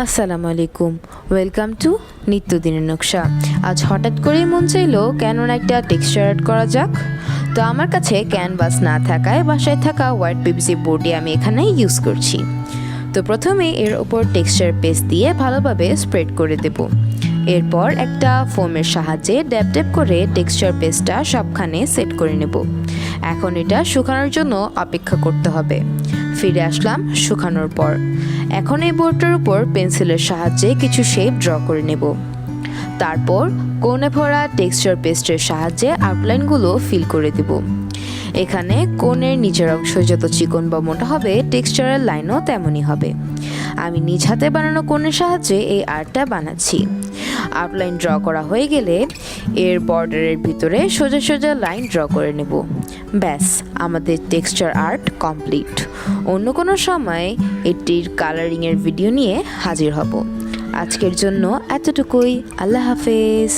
আসসালামু আলাইকুম। Welcome to নিত্যদিনের নকশা। আজ হঠাৎ করেই মন চাইলো কেন না একটা টেক্সচার আর্ট করা যাক। তো আমার কাছে ক্যানভাস না থাকায় বাসায় থাকা হোয়াইট পিভিসি বোর্ডই আমি এখানে ইউজ করছি। তো প্রথমে এর ওপর টেক্সচার পেস্ট দিয়ে ভালোভাবে স্প্রেড করে দেব। এরপর একটা ফোমের সাহায্যে ড্যাব ড্যাব করে টেক্সচার পেস্টটা সবখানে সেট করে নেব। এখন এটা শুকানোর জন্য অপেক্ষা করতে হবে। ফিরে আসলাম শুকানোর পর। এখন এই বোর্ডটার উপর পেন্সিলের সাহায্যে কিছু শেপ ড্র করে নেব। তারপর কোণে ভরা টেক্সচার পেস্টের সাহায্যে আউটলাইনগুলো ফিল করে দেব। এখানে কোণের নিচের অংশ যত চিকন বা মোটা হবে টেক্সচারের লাইনও তেমনই হবে। আমি নিজ হাতে বানানো কোণের সাহায্যে এই আর্টটা বানাচ্ছি। আউটলাইন ড্র করা হয়ে গেলে এর বর্ডারের ভিতরে সোজা সোজা লাইন ড্র করে নেব। ব্যাস, আমাদের টেক্সচার আর্ট কমপ্লিট। অন্য কোনো সময় এটির কালারিংয়ের ভিডিও নিয়ে হাজির হব। আজকের জন্য এতটুকুই। আল্লাহ হাফেজ।